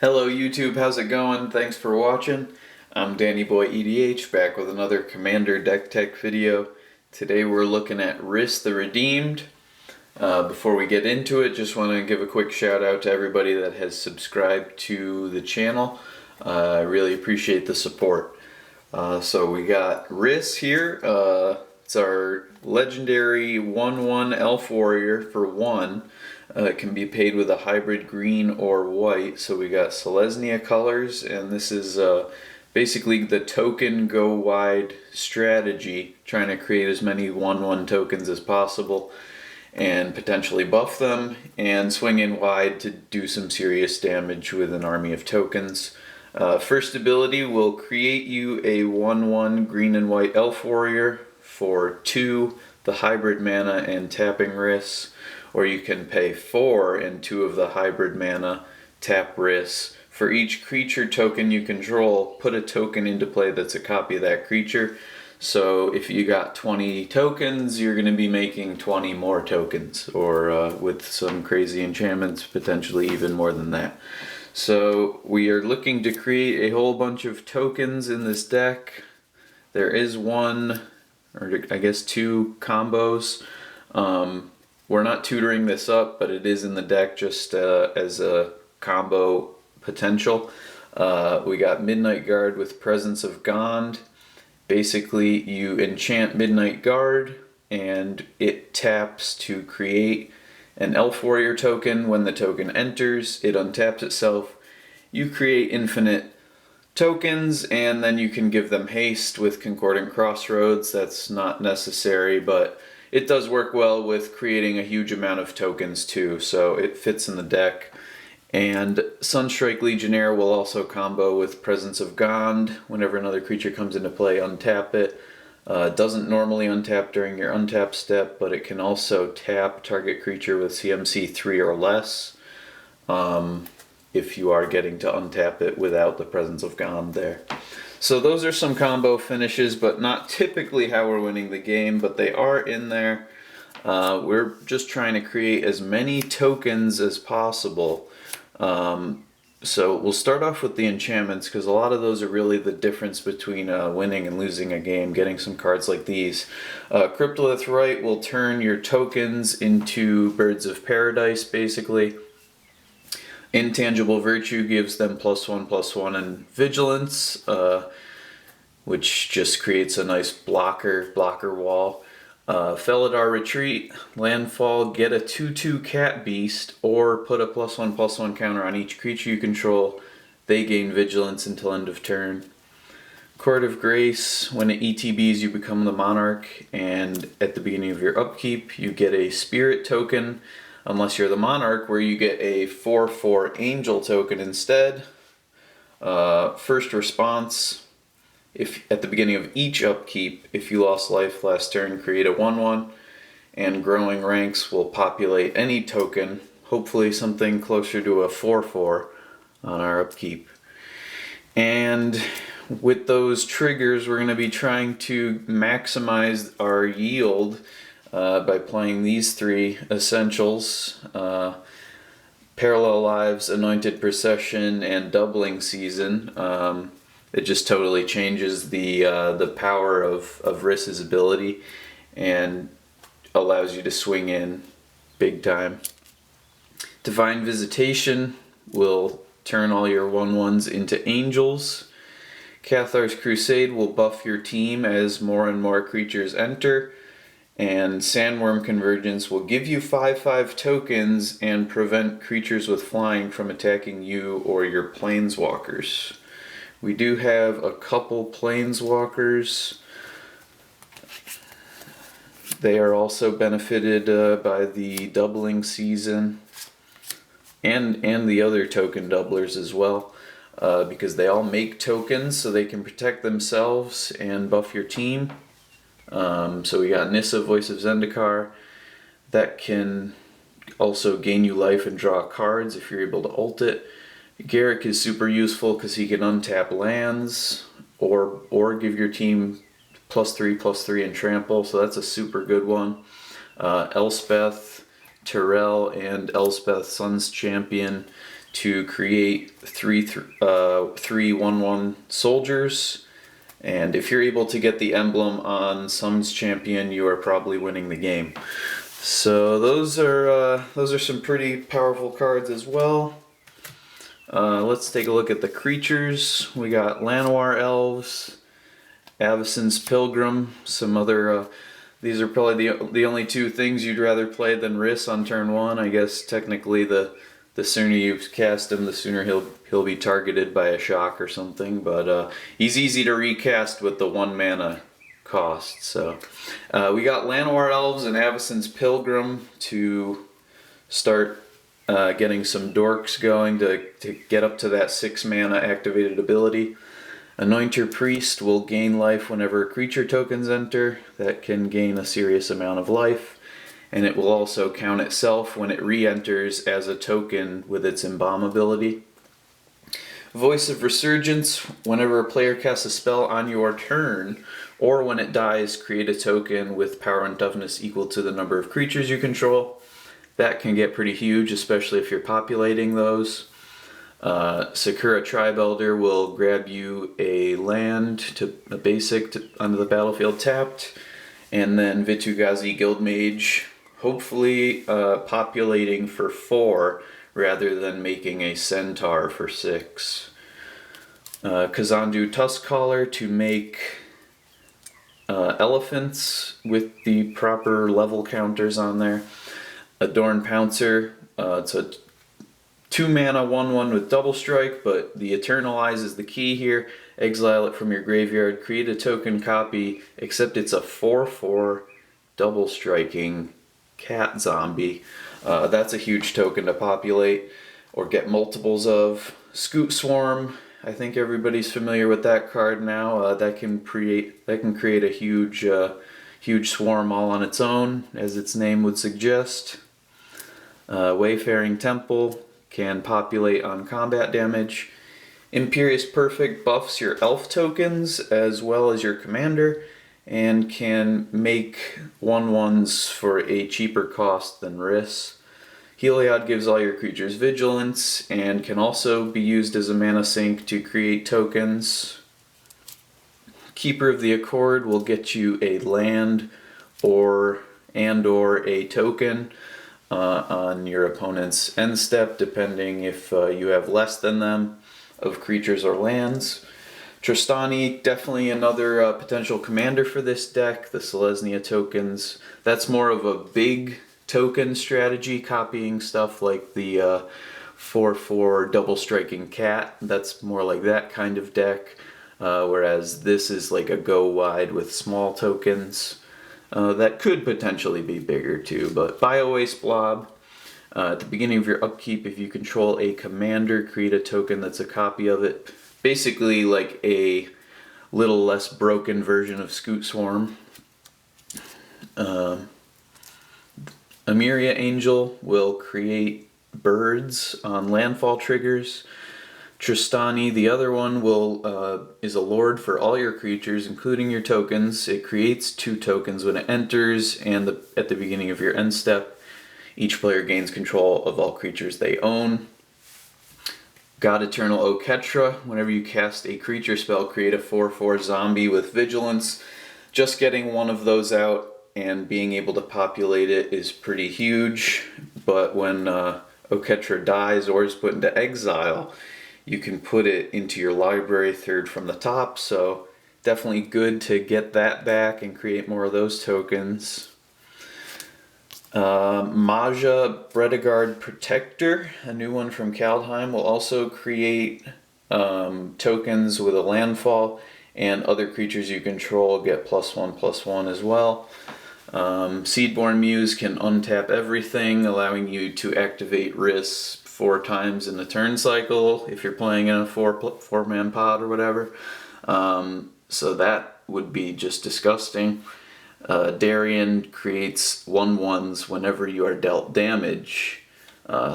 Hello YouTube, how's it going? Thanks for watching. I'm Danny Boy EDH, back with another Commander Deck Tech video. Today we're looking at Rhys the Redeemed. Before we get into it, just want to give a quick shout out to everybody that has subscribed to the channel. I really appreciate the support. So we got Rhys here. It's our legendary 1/1 Elf Warrior for 1. It can be paid with a hybrid green or white. So we got Selesnaya colors, and this is basically the token go wide strategy, trying to create as many 1/1 tokens as possible and potentially buff them and swing in wide to do some serious damage with an army of tokens. First ability will create you a 1/1 green and white Elf Warrior for 2, the hybrid mana and tapping Rhys, or you can pay 4 and 2 of the hybrid mana, tap Rhys. For each creature token you control, put a token into play that's a copy of that creature. So if you got 20 tokens, you're going to be making 20 more tokens, or with some crazy enchantments, potentially even more than that. So we are looking to create a whole bunch of tokens in this deck. There is one, or I guess 2 combos. We're not tutoring this up, but it is in the deck just as a combo potential. We got Midnight Guard with Presence of Gond. Basically, you enchant Midnight Guard, and it taps to create an Elf Warrior token. When the token enters, it untaps itself. You create infinite tokens, and then you can give them haste with Concordant Crossroads. That's not necessary, but it does work well with creating a huge amount of tokens too, so it fits in the deck. And Sunstrike Legionnaire will also combo with Presence of Gond. Whenever another creature comes into play, untap it. It doesn't normally untap during your untap step, but it can also tap target creature with CMC 3 or less, if you are getting to untap it without the Presence of Gond there. So those are some combo finishes, but not typically how we're winning the game, but they are in there. We're just trying to create as many tokens as possible. So we'll start off with the enchantments, because a lot of those are really the difference between winning and losing a game, getting some cards like these. Cryptolith Rite will turn your tokens into Birds of Paradise, basically. Intangible Virtue gives them +1/+1 and Vigilance, which just creates a nice blocker wall. Felidar Retreat, landfall, get a 2/2 cat beast, or put a +1/+1 counter on each creature you control. They gain Vigilance until end of turn. Court of Grace, when it ETBs you become the monarch, and at the beginning of your upkeep you get a spirit token, unless you're the monarch, where you get a 4/4 angel token instead. First response, if at the beginning of each upkeep, if you lost life last turn, create a 1/1, and growing ranks will populate any token, hopefully something closer to a 4/4 on our upkeep. And with those triggers, we're going to be trying to maximize our yield by playing these 3 essentials: Parallel Lives, Anointed Procession, and Doubling Season. It just totally changes the power of Rhys's ability and allows you to swing in big time. Divine Visitation will turn all your 1/1s into angels. Cathar's Crusade will buff your team as more and more creatures enter. And Sandworm Convergence will give you 5/5 tokens and prevent creatures with flying from attacking you or your Planeswalkers. We do have a couple Planeswalkers. They are also benefited by the Doubling Season and the other token doublers as well, because they all make tokens so they can protect themselves and buff your team. So we got Nissa, Voice of Zendikar, that can also gain you life and draw cards if you're able to ult it. Garruk is super useful because he can untap lands or give your team +3/+3 and trample, so that's a super good one. Elspeth, Terrell, and Elspeth, Sun's Champion to create three 1/1 soldiers. And if you're able to get the emblem on Summon's Champion, you are probably winning the game. So those are some pretty powerful cards as well. Let's take a look at the creatures. We got Llanowar Elves, Avacyn's Pilgrim, some other. These are probably the only two things you'd rather play than Rhys on turn one. I guess technically the sooner you cast him, the sooner he'll be targeted by a shock or something. But he's easy to recast with the 1 mana cost. So we got Llanowar Elves and Avacyn's Pilgrim to start getting some dorks going to get up to that 6 mana activated ability. Anointer Priest will gain life whenever creature tokens enter. That can gain a serious amount of life. And it will also count itself when it re-enters as a token with its Embalm ability. Voice of Resurgence, whenever a player casts a spell on your turn, or when it dies, create a token with power and toughness equal to the number of creatures you control. That can get pretty huge, especially if you're populating those. Sakura Tribe Elder will grab you a land, to a basic onto the battlefield tapped, and then Vitu-Ghazi Guildmage, hopefully populating for 4 rather than making a Centaur for 6. Kazandu Tuskcaller to make elephants with the proper level counters on there. Adorn Pouncer, it's a 2 mana 1/1 with double strike, but the Eternalize is the key here. Exile it from your graveyard, create a token copy, except it's a 4/4 double striking cat zombie. That's a huge token to populate or get multiples of. Scoot Swarm, I think everybody's familiar with that card now. That can create a huge swarm all on its own, as its name would suggest. Wayfaring Temple can populate on combat damage. Imperious Perfect buffs your elf tokens as well as your commander and can make 1/1s for a cheaper cost than Rhys. Heliod gives all your creatures vigilance and can also be used as a mana sink to create tokens. Keeper of the Accord will get you a land or a token on your opponent's end step, depending if you have less than them of creatures or lands. Tristani, definitely another potential commander for this deck. The Selesnaya tokens, that's more of a big token strategy, copying stuff like the 4/4 double striking cat. That's more like that kind of deck, whereas this is like a go wide with small tokens. That could potentially be bigger too, but Bio-Waste Blob. At the beginning of your upkeep, if you control a commander, create a token that's a copy of it. Basically like a little less broken version of Scoot Swarm. Amiria Angel will create birds on landfall triggers. Tristani, the other one, is a lord for all your creatures, including your tokens. It creates 2 tokens when it enters, and at the beginning of your end step, each player gains control of all creatures they own. God Eternal Oketra, whenever you cast a creature spell, create a 4/4 zombie with vigilance. Just getting one of those out and being able to populate it is pretty huge, but when Oketra dies or is put into exile, you can put it into your library 3rd from the top, so definitely good to get that back and create more of those tokens. Maja Bredegard Protector, a new one from Kaldheim, will also create tokens with a landfall, and other creatures you control get +1/+1 as well. Seedborn Muse can untap everything, allowing you to activate Rhys 4 times in the turn cycle if you're playing in a 4-man pod or whatever. So that would be just disgusting. Darien creates 1/1s whenever you are dealt damage.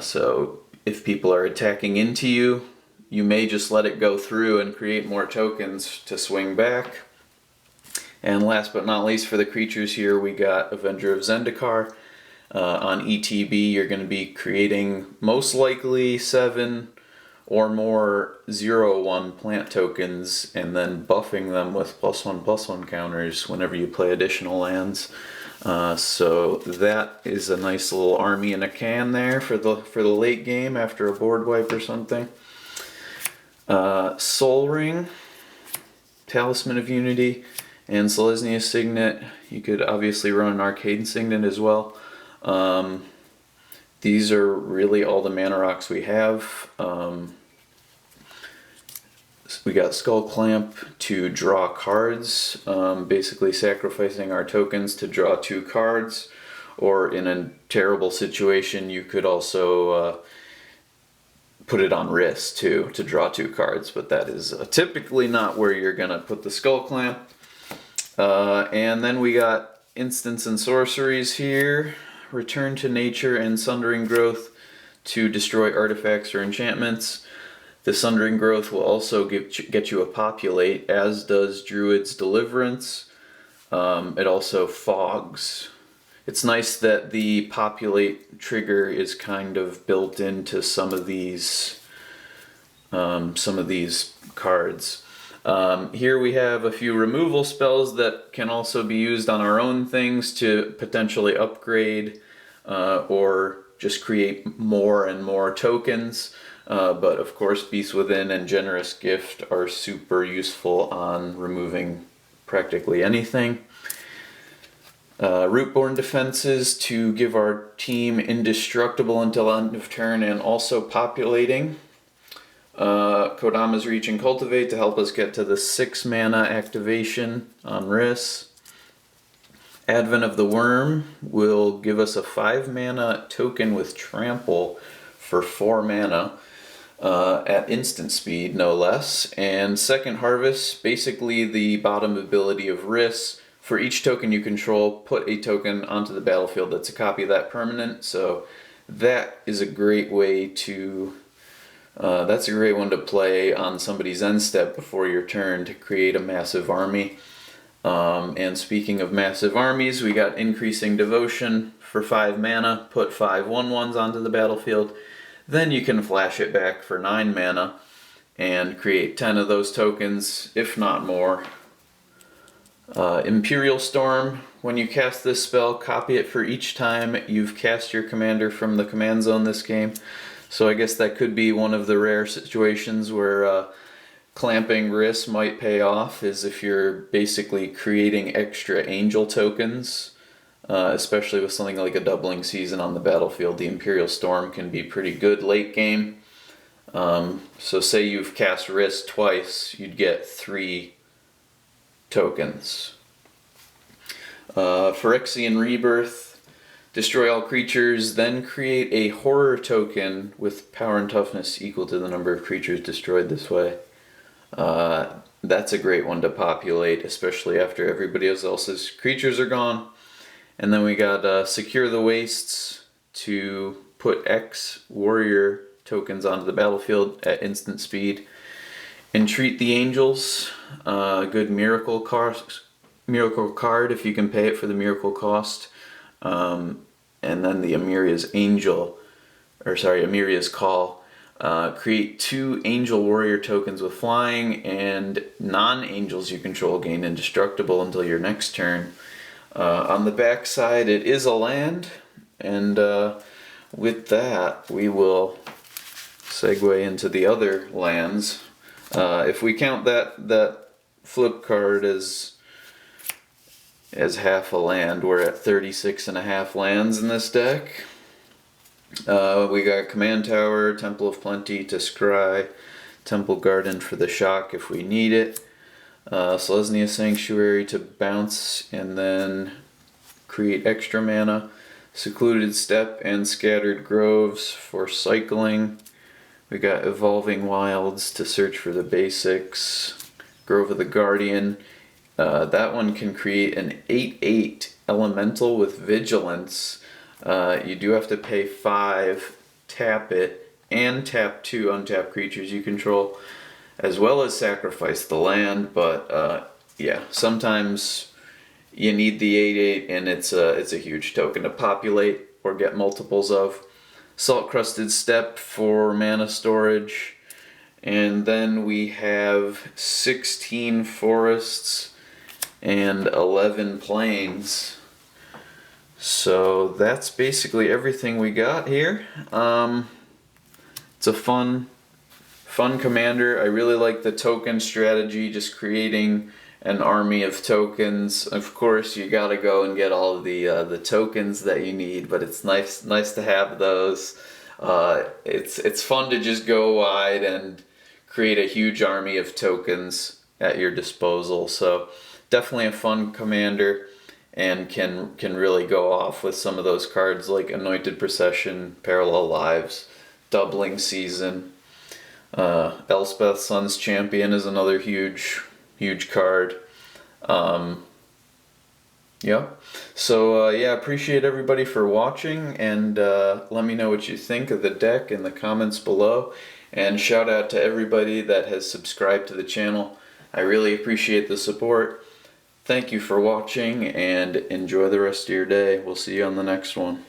So if people are attacking into you, you may just let it go through and create more tokens to swing back. And last but not least for the creatures here, we got Avenger of Zendikar. On ETB, you're going to be creating most likely 7 or more 0/1 plant tokens and then buffing them with +1/+1 counters whenever you play additional lands. So that is a nice little army in a can there for the late game after a board wipe or something. Soul Ring, Talisman of Unity, and Selesnaya Signet. You could obviously run an Arcade Signet as well. These are really all the mana rocks we have. We got Skull Clamp to draw cards, basically sacrificing our tokens to draw 2 cards, or in a terrible situation you could also put it on Rhys too to draw 2 cards, but that is typically not where you're gonna put the Skull Clamp. And then we got instants and sorceries here. Return to Nature and Sundering Growth to destroy artifacts or enchantments. The Sundering Growth will also get you a populate, as does Druid's Deliverance. It also fogs. It's nice that the populate trigger is kind of built into some of these cards. Here we have a few removal spells that can also be used on our own things to potentially upgrade or just create more and more tokens. But of course, Beast Within and Generous Gift are super useful on removing practically anything. Rootborn Defenses to give our team indestructible until end of turn and also populating. Kodama's Reach and Cultivate to help us get to the 6 mana activation on Rhys. Advent of the Worm will give us a 5 mana token with Trample for 4 mana. At instant speed, no less. And Second Harvest, basically the bottom ability of Rhys. For each token you control, put a token onto the battlefield that's a copy of that permanent. So that is a great way to, that's a great one to play on somebody's end step before your turn to create a massive army. And speaking of massive armies, we got Increasing Devotion for 5 mana, put 5 1/1s onto the battlefield. Then you can flash it back for 9 mana and create 10 of those tokens, if not more. Imperial Storm, when you cast this spell, copy it for each time you've cast your commander from the command zone this game. So I guess that could be one of the rare situations where clamping Rhys might pay off, is if you're basically creating extra angel tokens. Especially with something like a doubling season on the battlefield, the Imperial Storm can be pretty good late game. So say you've cast Rhys twice, you'd get 3 tokens. Phyrexian Rebirth, destroy all creatures, then create a horror token with power and toughness equal to the number of creatures destroyed this way. That's a great one to populate, especially after everybody else's creatures are gone. And then we got Secure the Wastes to put X warrior tokens onto the battlefield at instant speed. Entreat the Angels, good miracle card if you can pay it for the miracle cost. And then the Amiria's Call. Create 2 angel warrior tokens with flying, and non-angels you control gain indestructible until your next turn. On the back side, it is a land, and with that, we will segue into the other lands. If we count that flip card as half a land, we're at 36.5 lands in this deck. We got Command Tower, Temple of Plenty to scry, Temple Garden for the shock if we need it. Selesnaya Sanctuary to bounce and then create extra mana. Secluded Steppe and Scattered Groves for cycling. We got Evolving Wilds to search for the basics. Grove of the Guardian. That one can create an 8/8 elemental with vigilance. You do have to pay 5, tap it, and tap 2 untapped creatures you control, as well as sacrifice the land. But yeah, sometimes you need the 8/8, and it's a huge token to populate. or get multiples of. Salt Crusted Steppe for mana storage. And then we have 16 forests and 11 plains. So that's basically everything we got here. It's a fun commander. I really like the token strategy, just creating an army of tokens. Of course, you gotta go and get all of the tokens that you need, but it's nice to have those. It's fun to just go wide and create a huge army of tokens at your disposal. So definitely a fun commander, and can really go off with some of those cards like Anointed Procession, Parallel Lives, Doubling Season. Elspeth Sun's Champion is another huge card. Yeah. So yeah, appreciate everybody for watching, and let me know what you think of the deck in the comments below. And shout out to everybody that has subscribed to the channel. I really appreciate the support. Thank you for watching, and enjoy the rest of your day. We'll see you on the next one.